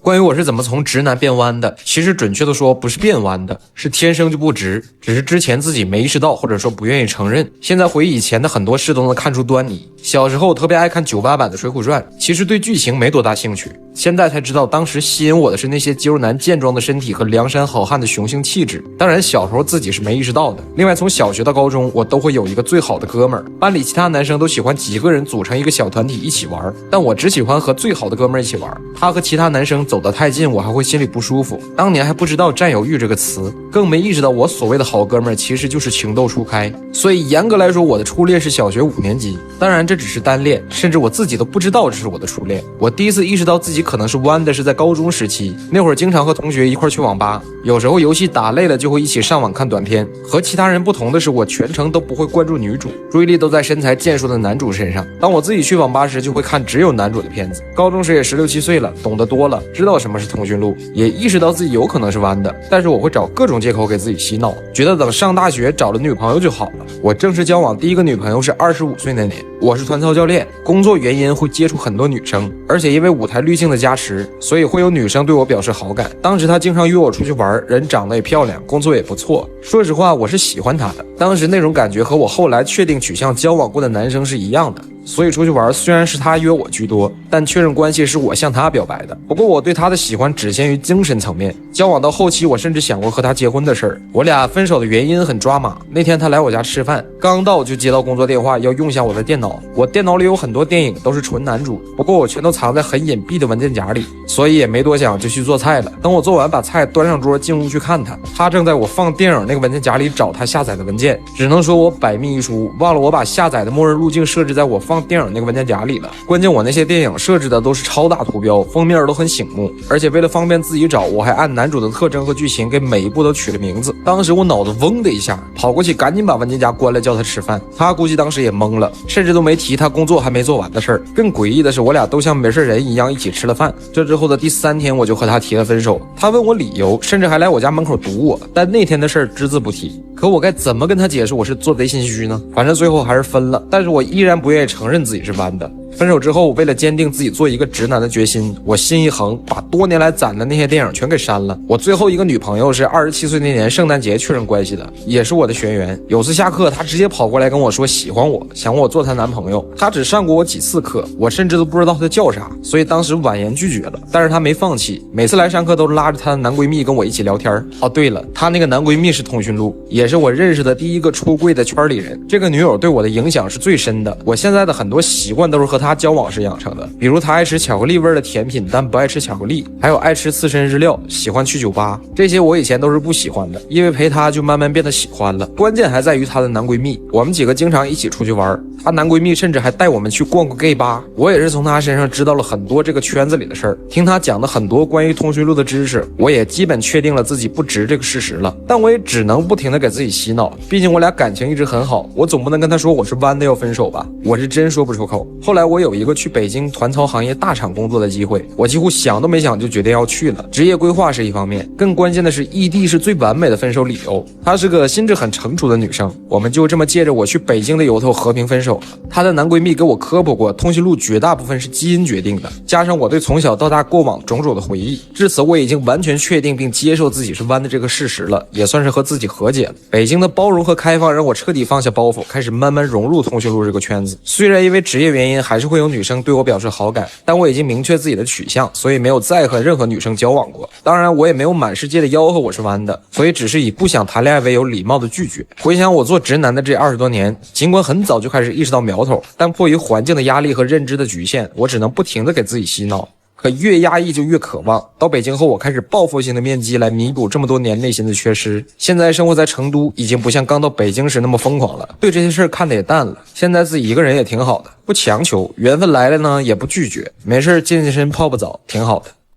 关于我是怎么从直男变弯的，其实准确的说不是变弯的，是天生就不直，只是之前自己没意识到，或者说不愿意承认。现在回忆以前的很多事都能看出端倪。小时候特别爱看98版的《水浒传》，其实对剧情没多大兴趣，现在才知道当时吸引我的是那些肌肉男健壮的身体和梁山好汉的雄性气质。当然小时候自己是没意识到的。另外从小学到高中，我都会有一个最好的哥们儿，班里其他男生都喜欢几个人组成一个小团体一起玩，但我只喜欢和最好的哥们儿一起玩。他和其他男生走得太近，我还会心里不舒服。当年还不知道占有欲这个词，更没意识到我所谓的好哥们儿其实就是情窦初开。所以严格来说，我的初恋是小学5年级，当然这只是单恋，甚至我自己都不知道这是我的初恋。我第一次意识到自己可能是弯的是在高中时期，那会儿经常和同学一块去网吧，有时候游戏打累了就会一起上网看短片。和其他人不同的是，我全程都不会关注女主，注意力都在身材健硕的男主身上。当我自己去网吧时，就会看只有男主的片子。高中时也16、17岁了，懂得多了，知道什么是通讯录，也意识到自己有可能是弯的，但是我会找各种借口给自己洗脑，觉得等上大学找了女朋友就好了。我正式交往第一个女朋友是25岁那年，我是团操教练，工作原因会接触很多女生，而且因为舞台滤镜的加持，所以会有女生对我表示好感。当时她经常约我出去玩，人长得也漂亮，工作也不错。说实话，我是喜欢她的，当时那种感觉和我后来确定取向交往过的男生是一样的。所以出去玩虽然是他约我居多，但确认关系是我向他表白的。不过我对他的喜欢只限于精神层面，交往到后期我甚至想过和他结婚的事儿。我俩分手的原因很抓马，那天他来我家吃饭，刚到就接到工作电话要用下我的电脑。我电脑里有很多电影都是纯男主，不过我全都藏在很隐蔽的文件夹里，所以也没多想就去做菜了。等我做完把菜端上桌进屋去看他正在我放电影那个文件夹里找他下载的文件。只能说我百密一疏，忘了我把下载的默认路径设置在我放电影那个文件夹里了。关键我那些电影设置的都是超大图标，封面都很醒目，而且为了方便自己找，我还按男主的特征和剧情给每一部都取了名字。当时我脑子嗡的一下，跑过去赶紧把文件夹关了，叫他吃饭。他估计当时也懵了，甚至都没提他工作还没做完的事儿。更诡异的是，我俩都像没事人一样一起吃了饭。这之后的第3天，我就和他提了分手。他问我理由，甚至还来我家门口堵我，但那天的事儿只字不提。可我该怎么跟他解释我是做贼心虚呢？反正最后还是分了，但是我依然不愿意承认自己是弯的。分手之后，为了坚定自己做一个直男的决心，我心一横，把多年来攒的那些电影全给删了。我最后一个女朋友是27岁那年圣诞节确认关系的，也是我的学员。有次下课，她直接跑过来跟我说喜欢我，想我做她男朋友。她只上过我几次课，我甚至都不知道她叫啥，所以当时婉言拒绝了。但是她没放弃，每次来上课都拉着她的男闺蜜跟我一起聊天。哦，对了，她那个男闺蜜是通讯录，也是我认识的第一个出柜的圈里人。这个女友对我的影响是最深的，我现在的很多习惯都是和她交往时养成的，比如她爱吃巧克力味的甜品，但不爱吃巧克力，还有爱吃刺身日料，喜欢去酒吧，这些我以前都是不喜欢的，因为陪她就慢慢变得喜欢了。关键还在于她的男闺蜜，我们几个经常一起出去玩，她男闺蜜甚至还带我们去逛过 gay 吧。我也是从她身上知道了很多这个圈子里的事儿，听她讲的很多关于通讯录的知识，我也基本确定了自己不直这个事实了。但我也只能不停的给自己洗脑，毕竟我俩感情一直很好，我总不能跟她说我是弯的要分手吧，我是真说不出口。后来我有一个去北京团操行业大厂工作的机会，我几乎想都没想就决定要去了。职业规划是一方面，更关键的是异地是最完美的分手理由。她是个心智很成熟的女生，我们就这么借着我去北京的由头和平分手了。她的男闺蜜给我科普过，通讯录绝大部分是基因决定的，加上我对从小到大过往种种的回忆，至此我已经完全确定并接受自己是弯的这个事实了，也算是和自己和解了。北京的包容和开放让我彻底放下包袱，开始慢慢融入通讯录这个圈子。虽然因为职业原因还是会有女生对我表示好感，但我已经明确自己的取向，所以没有再和任何女生交往过。当然我也没有满世界的吆喝我是弯的，所以只是以不想谈恋爱为由礼貌的拒绝。回想我做直男的这20多年，尽管很早就开始意识到苗头，但迫于环境的压力和认知的局限，我只能不停的给自己洗脑。可越压抑就越渴望。到北京后，我开始报复性的面基来弥补这么多年内心的缺失。现在生活在成都，已经不像刚到北京时那么疯狂了，对这些事儿看得也淡了。现在自己一个人也挺好的，不强求，缘分来了呢也不拒绝，没事健健身泡泡澡挺好的。